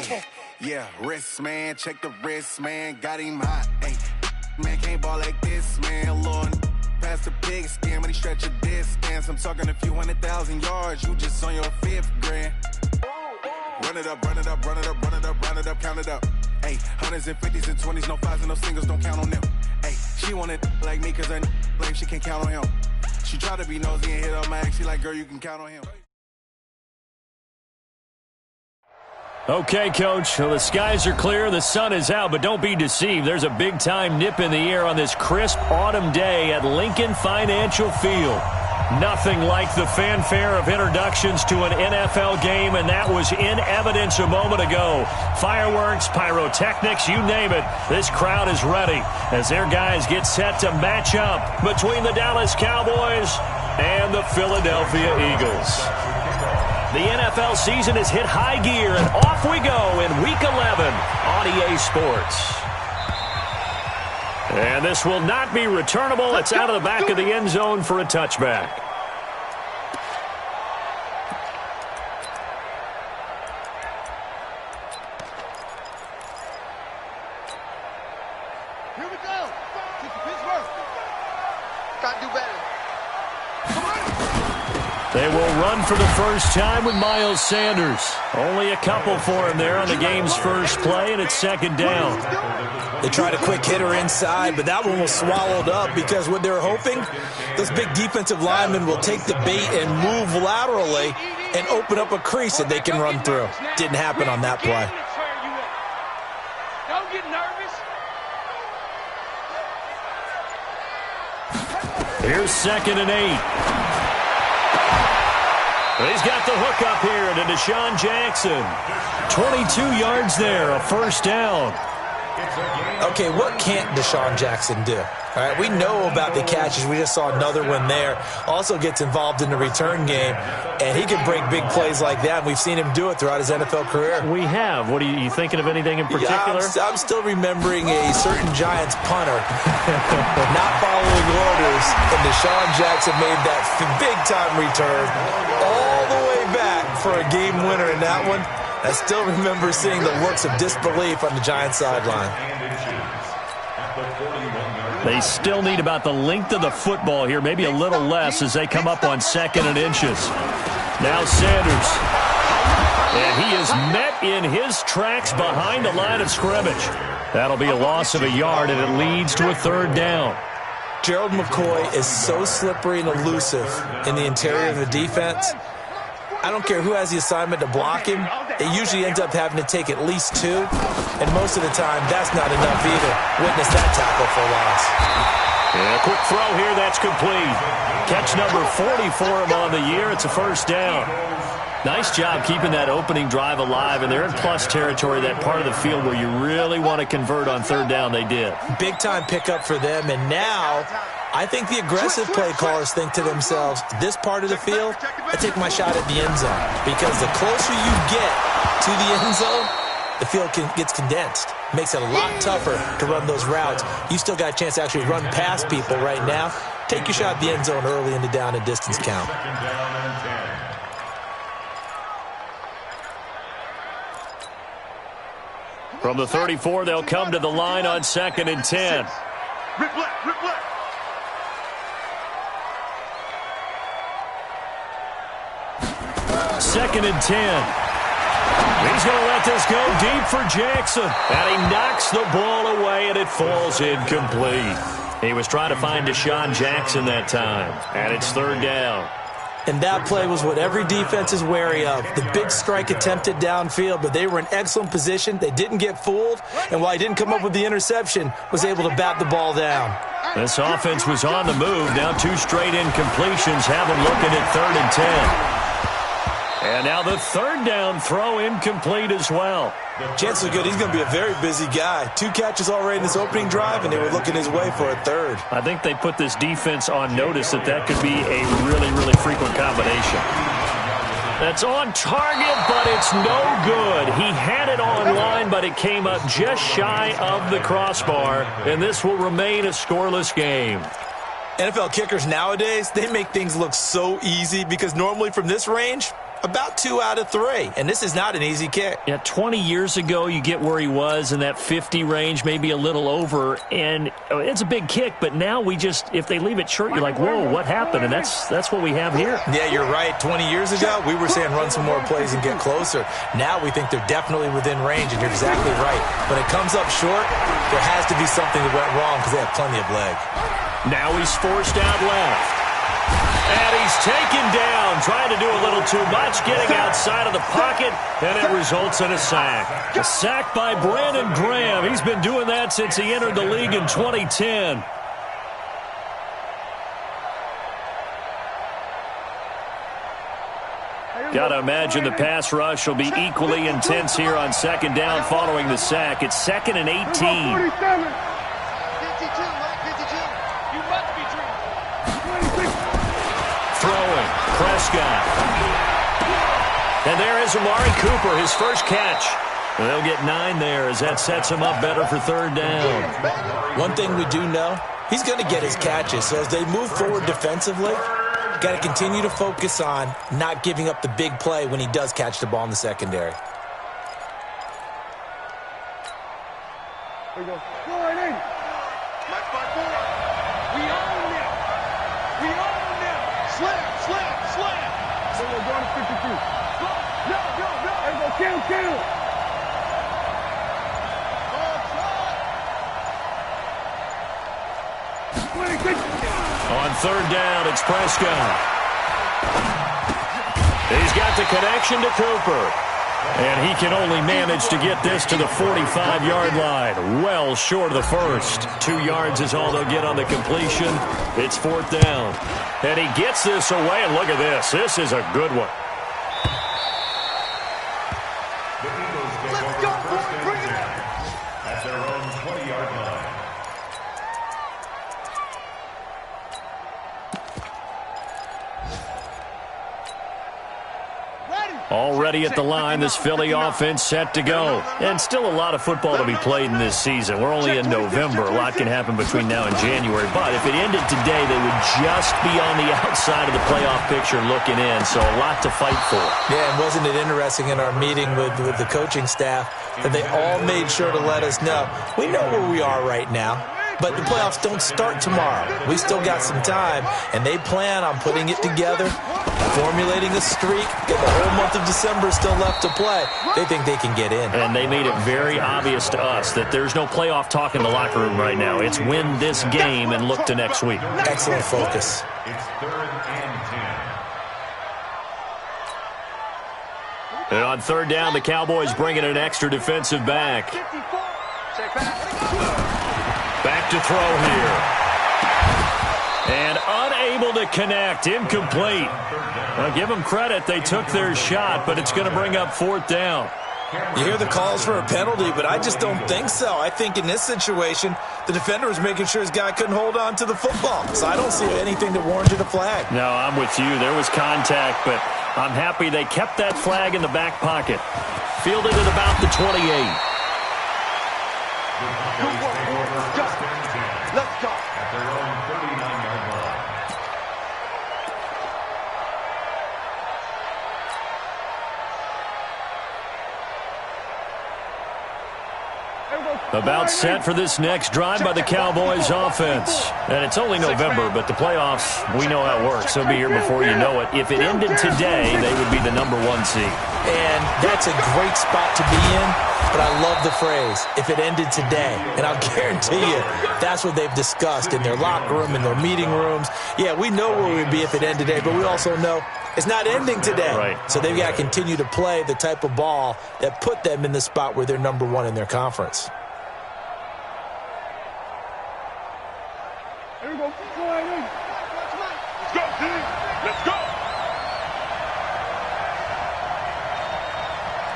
Hey, yeah, wrist, man. Check the wrist, man. Got him hot. Hey, man, can't ball like this, man. Lord, past the pig skin when he stretch a distance. I'm talking a few 100,000 yards. You just on your 5th grand. Run it up, run it up, run it up, run it up, run it up, count it up. Hey, hundreds and 50s and 20s, no 5s and no singles, don't count on them. Hey, she wanted like me cause her blame, she can't count on him. She tried to be nosy and hit up my ex, she like, girl, you can count on him. Okay, Coach, well, the skies are clear, the sun is out, but don't be deceived. There's a big-time nip in the air on this crisp autumn day at Lincoln Financial Field. Nothing like the fanfare of introductions to an NFL game, and that was in evidence a moment ago. Fireworks, pyrotechnics, you name it. This crowd is ready as their guys get set to match up between the Dallas Cowboys and the Philadelphia Eagles. The NFL season has hit high gear, and off we go in Week 11 on EA Sports. And this will not be returnable. It's out of the back of the end zone for a touchback. Here we go. Pittsburgh. Got to do better. They will run for the first time with Miles Sanders. Only a couple for him there on the game's first play, and it's second down. They tried a quick hitter inside, but that one was swallowed up because what they're hoping, those big defensive linemen will take the bait and move laterally and open up a crease that they can run through. Didn't happen on that play. Don't get nervous. Here's 2nd and 8. He's got the hook up here to Deshaun Jackson. 22 yards there, a first down. Okay, what can't Deshaun Jackson do? All right, we know about the catches. We just saw another one there. Also gets involved in the return game, and he can break big plays like that. And we've seen him do it throughout his NFL career. We have. What are you thinking of anything in particular? Yeah, I'm still remembering a certain Giants punter not following orders, and Deshaun Jackson made that big-time return all the way back for a game winner in that one. I still remember seeing the looks of disbelief on the Giants sideline. They still need about the length of the football here, maybe a little less as they come up on 2nd and inches. Now Sanders. And he is met in his tracks behind the line of scrimmage. That'll be a loss of a yard, and it leads to a 3rd down. Gerald McCoy is so slippery and elusive in the interior of the defense. I don't care who has the assignment to block him. It usually ends up having to take at least 2. And most of the time, that's not enough either. Witness that tackle for loss. Yeah, quick throw here. That's complete. Catch number 40 for him on the year. It's a first down. Nice job keeping that opening drive alive, and they're in plus territory, that part of the field where you really want to convert on 3rd down. They did. Big-time pickup for them, and now I think the aggressive play callers think to themselves, this part of the field, I take my shot at the end zone, because the closer you get to the end zone, the field gets condensed. Makes it a lot tougher to run those routes. You still got a chance to actually run past people right now. Take your shot at the end zone early in the down and distance count. From the 34, they'll come to the line on 2nd and 10. Rip left. 2nd and 10. He's going to let this go deep for Jackson. And he knocks the ball away, and it falls incomplete. He was trying to find Deshaun Jackson that time. And it's 3rd down. And that play was what every defense is wary of. The big strike attempted downfield, but they were in excellent position. They didn't get fooled, and while he didn't come up with the interception, was able to bat the ball down. This offense was on the move. Now 2 straight incompletions have them looking at 3rd and 10. And now the 3rd down throw incomplete as well. Chancellor Good, he's going to be a very busy guy. 2 catches already in this opening drive, and they were looking his way for a 3rd. I think they put this defense on notice that could be a really, really frequent combination. That's on target, but it's no good. He had it on line, but it came up just shy of the crossbar, and this will remain a scoreless game. NFL kickers nowadays, they make things look so easy because normally from this range, About 2 out of 3, and this is not an easy kick. Yeah, 20 years ago, you get where he was in that 50 range, maybe a little over, and it's a big kick, but now we just, if they leave it short, you're like, whoa, what happened? And that's what we have here. Yeah, you're right. 20 years ago, we were saying run some more plays and get closer. Now we think they're definitely within range, and you're exactly right. When it comes up short, there has to be something that went wrong because they have plenty of leg. Now he's forced out left. And he's taken down, trying to do a little too much, getting outside of the pocket, and it results in a sack. A sack by Brandon Graham. He's been doing that since he entered the league in 2010. Got to imagine the pass rush will be equally intense here on second down following the sack. It's 2nd and 18. Throwing, Prescott. And there is Amari Cooper, his first catch. And they'll get 9 there as that sets him up better for third down. One thing we do know, he's going to get his catches. So as they move forward defensively, got to continue to focus on not giving up the big play when he does catch the ball in the secondary. There you go. Go right in. Left by 4. We own them. We own them. Slam, slam, slam. There we go. Going to 52. Go. No. There we go. Kill. On third down, it's Prescott. He's got the connection to Cooper. And he can only manage to get this to the 45-yard line. Well short of the first. 2 yards is all they'll get on the completion. It's fourth down. And he gets this away, and look at this. This is a good one. Let's go, boy. Bring it up. At their own 20-yard line. Already at the line, this Philly offense set to go. And still a lot of football to be played in this season. We're only in November. A lot can happen between now and January. But if it ended today, they would just be on the outside of the playoff picture looking in. So a lot to fight for. Yeah, and wasn't it interesting in our meeting with the coaching staff that they all made sure to let us know, we know where we are right now, but the playoffs don't start tomorrow. We still got some time, and they plan on putting it together, formulating a streak, get the whole month of December still left to play. They think they can get in. And they made it very obvious to us that there's no playoff talk in the locker room right now. It's win this game and look to next week. Excellent focus. It's 3rd and 10. And on third down, the Cowboys bring in an extra defensive back. Back to throw here. And unable to connect. Incomplete. I'll give them credit. They took their shot, but it's going to bring up fourth down. You hear the calls for a penalty, but I just don't think so. I think in this situation, the defender was making sure his guy couldn't hold on to the football. So I don't see anything that warranted a flag. No, I'm with you. There was contact, but I'm happy they kept that flag in the back pocket. Fielded at about the 28. Let's go. At their own 39-yard line. About set for this next drive by the Cowboys offense. And it's only November, but the playoffs, we know how it works. They'll be here before you know it. If it ended today, they would be the #1 seed. And that's a great spot to be in, but I love the phrase, if it ended today. And I'll guarantee you, that's what they've discussed in their locker room, in their meeting rooms. Yeah, we know where we'd be if it ended today, but we also know it's not ending today. Right. So they've got to continue to play the type of ball that put them in the spot where they're #1 in their conference. There we go. Go right in. Let's go, team. Let's go.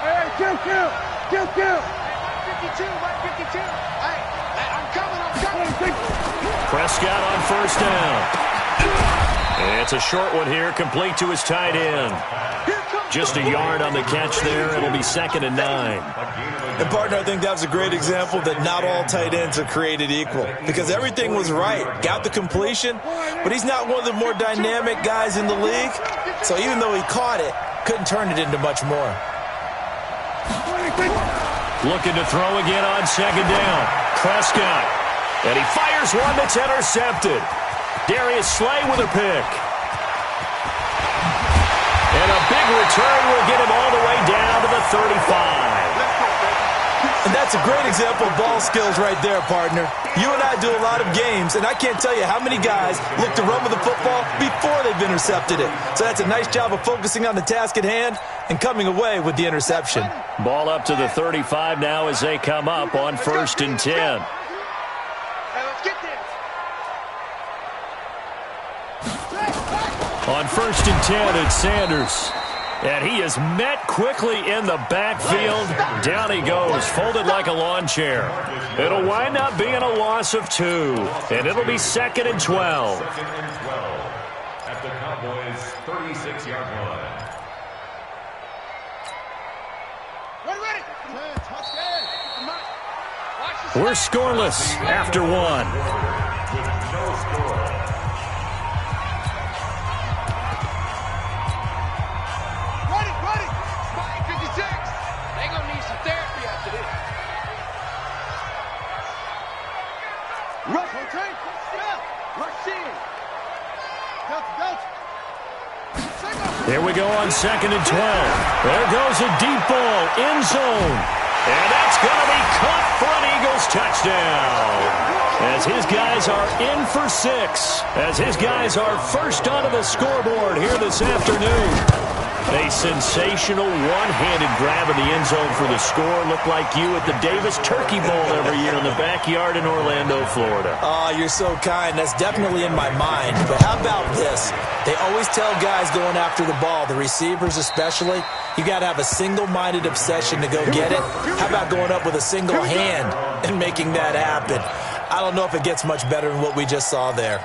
Hey, kill. 52, right 52. Hey, I'm coming. Prescott on first down. And it's a short one here, complete to his tight end. Just a yard on the catch there. It'll be 2nd and 9. And, partner, I think that's a great example that not all tight ends are created equal. Because everything was right. Got the completion, but he's not one of the more dynamic guys in the league. So even though he caught it, couldn't turn it into much more. Looking to throw again on second down. Prescott. And he fires one that's intercepted. Darius Slay with a pick. And a big return will get him all the way down to the 35. And that's a great example of ball skills right there, partner. You and I do a lot of games, and I can't tell you how many guys look to run with the football before they've intercepted it. So that's a nice job of focusing on the task at hand and coming away with the interception. Ball up to the 35 now as they come up on 1st and 10. On 1st and 10, it's Sanders. And he is met quickly in the backfield. Down he goes, folded like a lawn chair. It'll wind up being a loss of 2. And it'll be 2nd and 12. Second and 12 at the Cowboys' 36-yard line. We're scoreless after 1. With no score. Ready. 56. They gonna need some therapy after this. Rush, rotate. Rush in. Here we go on 2nd and 12. There goes a deep ball, end zone. And that's going to be caught for an Eagles touchdown. As his guys are in for 6. As his guys are first onto the scoreboard here this afternoon. A sensational one-handed grab in the end zone for the score. Looked like you at the Davis Turkey Bowl every year in the backyard in Orlando, Florida. Oh, you're so kind. That's definitely in my mind. But how about this? They always tell guys going after the ball, the receivers especially, you got to have a single-minded obsession to go get it. How about going up with a single hand and making that happen? I don't know if it gets much better than what we just saw there.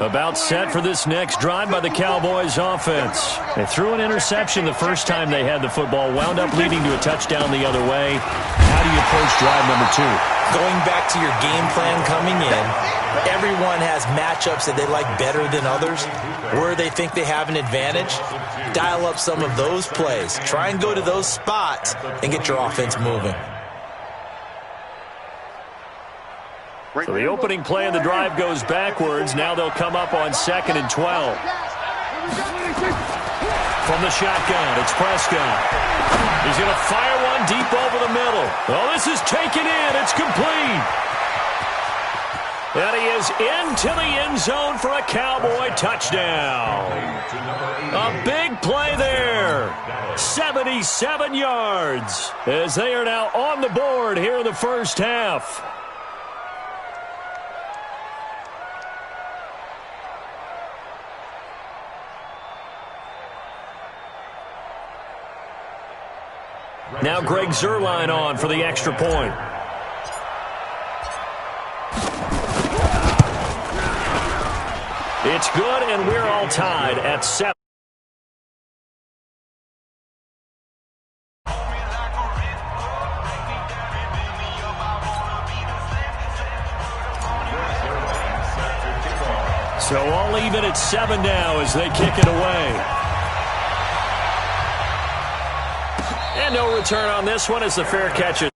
About set for this next drive by the Cowboys offense. They threw an interception the first time they had the football, wound up leading to a touchdown the other way. How do you approach drive number 2? Going back to your game plan coming in, everyone has matchups that they like better than others. Where they think they have an advantage, dial up some of those plays. Try and go to those spots and get your offense moving. So the opening play of the drive goes backwards. Now they'll come up on 2nd and 12. From the shotgun, it's Prescott. He's going to fire one deep over the middle. Oh, this is taken in. It's complete. And he is into the end zone for a Cowboy touchdown. A big play there. 77 yards as they are now on the board here in the first half. Now Greg Zuerlein on for the extra point. It's good, and we're all tied at 7. So all even at 7 now as they kick it away. And no return on this one as the fair catch is